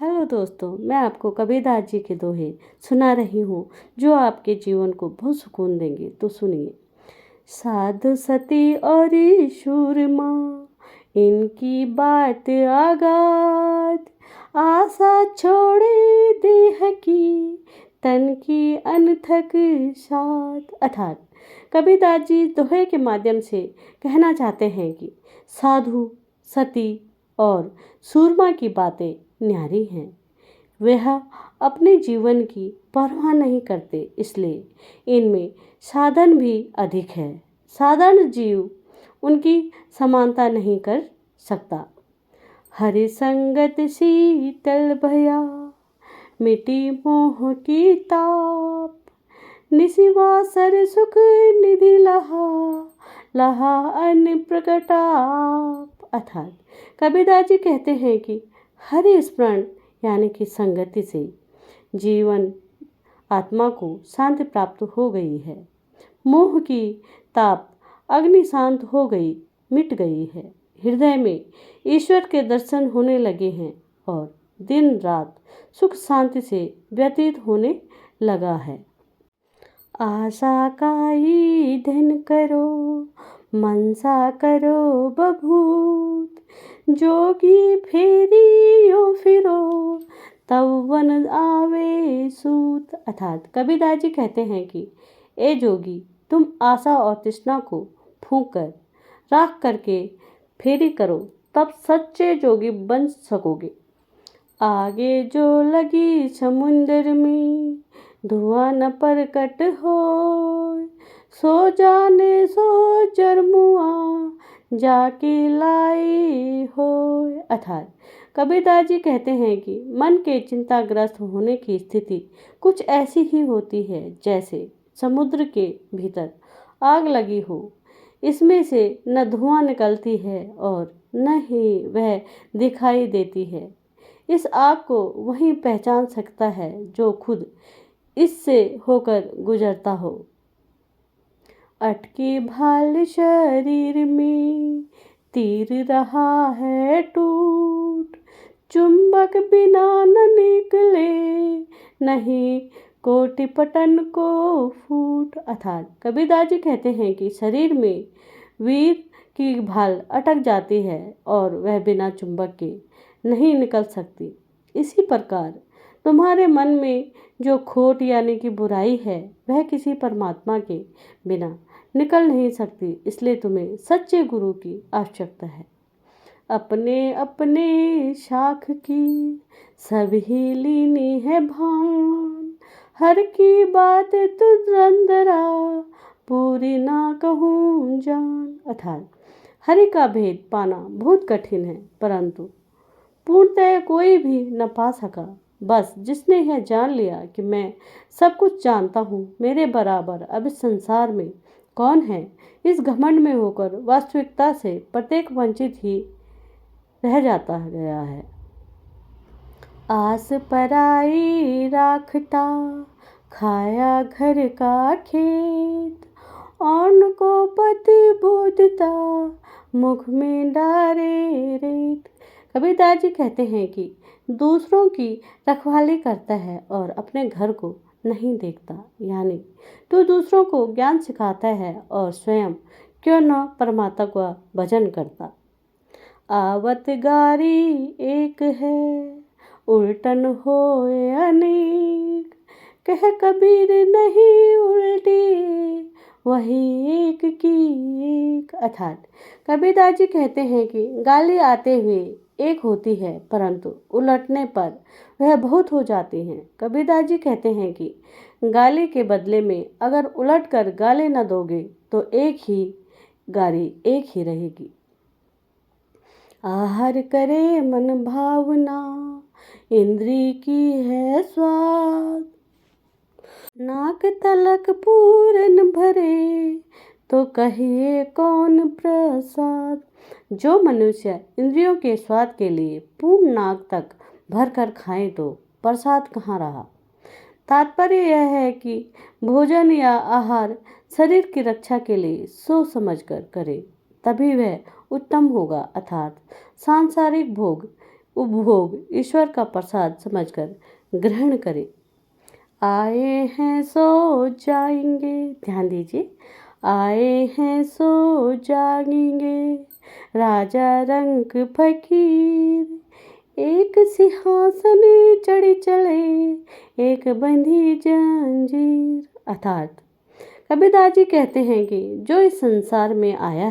Hello दोस्तों, मैं आपको कबीरदास जी के दोहे सुना रही हूँ जो आपके जीवन को बहुत सुकून देंगे। तो सुनिए। साधु सती और शूरमा, इनकी बात आगाध, आशा छोड़े देह की, तन की अनथक साध। अर्थात कबीरदास जी दोहे के माध्यम से कहना चाहते हैं कि साधु, सती और सूरमा की बातें न्यारी हैं। वह अपने जीवन की परवाह नहीं करते, इसलिए इनमें साधन भी अधिक है। साधारण जीव उनकी समानता नहीं कर सकता। हरि संगत शीतल भया, मिटी मोह की ताप, निशिवासर सुख निधि लहा, लहा अन्न प्रकटाप। अर्थात कबीरदास जी कहते हैं कि हरि स्मरण यानी कि संगति से जीवन आत्मा को शांति प्राप्त हो गई है। मोह की ताप अग्नि शांत हो गई, मिट गई है। हृदय में ईश्वर के दर्शन होने लगे हैं और दिन रात सुख शांति से व्यतीत होने लगा है। आशा का ईंधन करो, मनसा करो बभूत, जोगी फेरियो फिरो, तब वन आवे सूत। अर्थात कबीरदास जी कहते हैं कि ए जोगी, तुम आशा और तृष्णा को फूंक कर राख करके फेरी करो, तब सच्चे जोगी बन सकोगे। आगे जो लगी समुंदर में, धुआं न प्रकट हो, सो जाने सो जरमुआ, जाके लाई हो। अर्थात कबीरदास जी कहते हैं कि मन के चिंताग्रस्त होने की स्थिति कुछ ऐसी ही होती है जैसे समुद्र के भीतर आग लगी हो। इसमें से न धुआं निकलती है और न ही वह दिखाई देती है। इस आग को वही पहचान सकता है जो खुद इससे होकर गुजरता हो। अटकी भाल शरीर में, तीर रहा है टूट, चुंबक बिना न निकले, नहीं कोटि पटन को फूट। अर्थात कबीरदास जी कहते हैं कि शरीर में वीर की भाल अटक जाती है और वह बिना चुंबक के नहीं निकल सकती। इसी प्रकार तुम्हारे मन में जो खोट यानी कि बुराई है, वह किसी परमात्मा के बिना निकल नहीं सकती। इसलिए तुम्हें सच्चे गुरु की आवश्यकता है। अपने अपने शाख की सभी लीनी है भान, हर की बात तुरंदरा, पूरी ना कहूँ जान। अर्थात हरि का भेद पाना बहुत कठिन है, परंतु पूर्णतः कोई भी न पा सका। बस जिसने यह जान लिया कि मैं सब कुछ जानता हूँ, मेरे बराबर अब इस संसार में कौन है, इस घमंड में होकर वास्तविकता से प्रत्येक वंचित ही रह जाता गया है। आस पराई राखता, खाया घर का खेत, और को पति बोधता, मुख में डारे रेत। कबीरदास जी कहते हैं कि दूसरों की रखवाली करता है और अपने घर को नहीं देखता, यानी तो दूसरों को ज्ञान सिखाता है और स्वयं क्यों न परमात्मा का भजन करता। आवत गारी एक है, उल्टन होए अनेक, कह कबीर नहीं उल्टी, वही एक की एक। अर्थात कबीरदास जी कहते हैं कि गाली आते हुए एक होती है, परंतु उलटने पर वह बहुत हो जाती हैं। कबीरदास जी कहते हैं कि गाली के बदले में अगर उलट कर गाली न दोगे तो एक ही गाली एक ही रहेगी। आहार करे मन भावना, इंद्री की है स्वाद, नाक तलक पूरन भरे, तो कहिए कौन प्रसाद। जो मनुष्य इंद्रियों के स्वाद के लिए पूर्ण नाक तक भर कर खाए तो प्रसाद कहाँ रहा। तात्पर्य यह है कि भोजन या आहार शरीर की रक्षा के लिए सोच समझ कर करे, तभी वह उत्तम होगा। अर्थात सांसारिक भोग उपभोग ईश्वर का प्रसाद समझकर ग्रहण करें। आए हैं सो जाएंगे, ध्यान दीजिए, आए हैं सो जाएंगे, राजा रंग फकीर, एक सिंहासन चढ़ चले, एक बंधी जंजीर। अर्थात कबीरदास जी कहते हैं कि जो इस संसार में आया